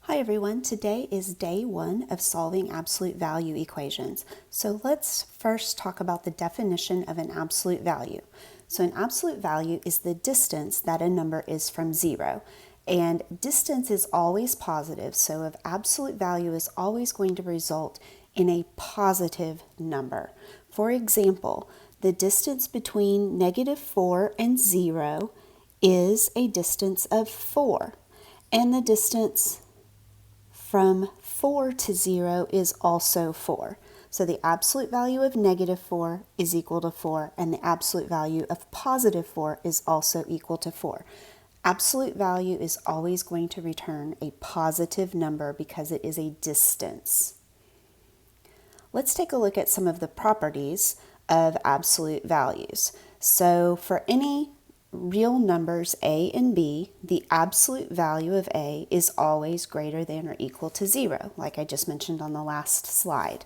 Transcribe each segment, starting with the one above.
Hi everyone, today is day 1 of solving absolute value equations. So let's first talk about the definition of an absolute value. So an absolute value is the distance that a number is from 0. And distance is always positive, so if absolute value is always going to result in a positive number. For example, the distance between -4 and 0 is a distance of 4. And the distance from 4 to 0 is also 4. So the absolute value of -4 is equal to 4, and the absolute value of +4 is also equal to 4. Absolute value is always going to return a positive number because it is a distance. Let's take a look at some of the properties of absolute values. So for any real numbers a and b, the absolute value of a is always greater than or equal to 0, like I just mentioned on the last slide.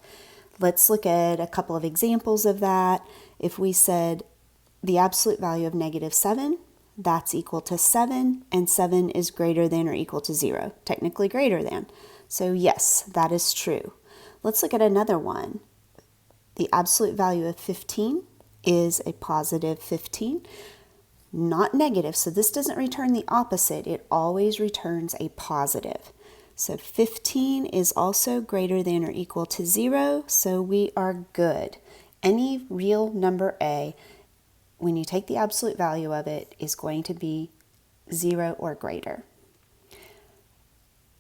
Let's look at a couple of examples of that. If we said the absolute value of -7, that's equal to 7, and 7 is greater than or equal to 0, technically greater than. So yes, that is true. Let's look at another one. The absolute value of 15 is a positive 15. Not negative, so this doesn't return the opposite. It always returns a positive. So 15 is also greater than or equal to 0, so we are good. Any real number a, when you take the absolute value of it, is going to be 0 or greater.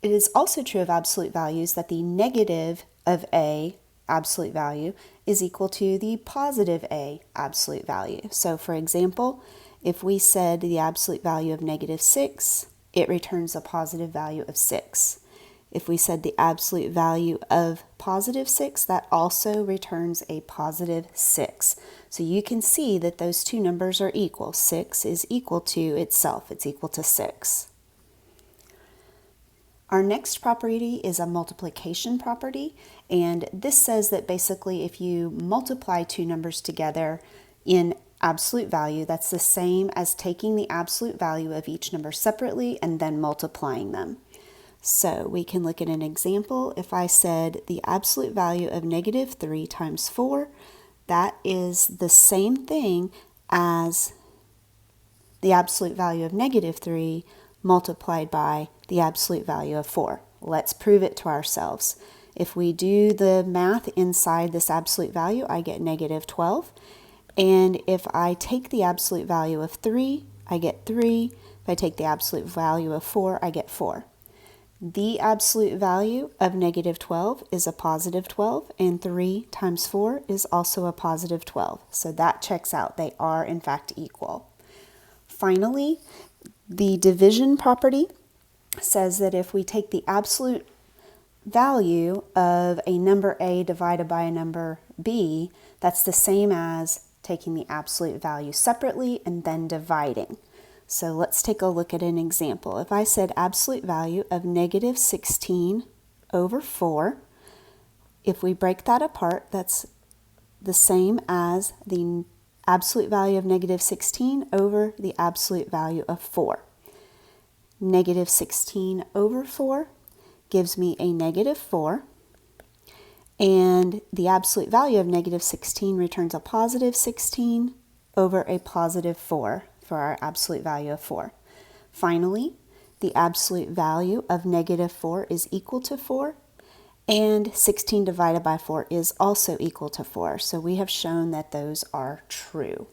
It is also true of absolute values that the negative of a absolute value is equal to the positive a absolute value. So for example, if we said the absolute value of -6, it returns a positive value of 6. If we said the absolute value of +6, that also returns a positive 6. So you can see that those two numbers are equal. 6 is equal to itself. It's equal to 6. Our next property is a multiplication property, and this says that basically if you multiply two numbers together in absolute value, that's the same as taking the absolute value of each number separately and then multiplying them. So we can look at an example. If I said the absolute value of -3 times 4, that is the same thing as the absolute value of -3 multiplied by the absolute value of 4. Let's prove it to ourselves. If we do the math inside this absolute value, I get -12. And if I take the absolute value of 3, I get 3. If I take the absolute value of 4, I get 4. The absolute value of -12 is a positive 12, and 3 times 4 is also a positive 12. So that checks out. They are, in fact, equal. Finally, the division property says that if we take the absolute value of a number a divided by a number b, that's the same as taking the absolute value separately and then dividing. So let's take a look at an example. If I said absolute value of -16 over 4, if we break that apart, that's the same as the absolute value of -16 over the absolute value of 4. -16 over 4 gives me a -4. And the absolute value of -16 returns a positive 16 over a positive 4 for our absolute value of 4. Finally, the absolute value of -4 is equal to 4, and 16 divided by 4 is also equal to 4. So we have shown that those are true.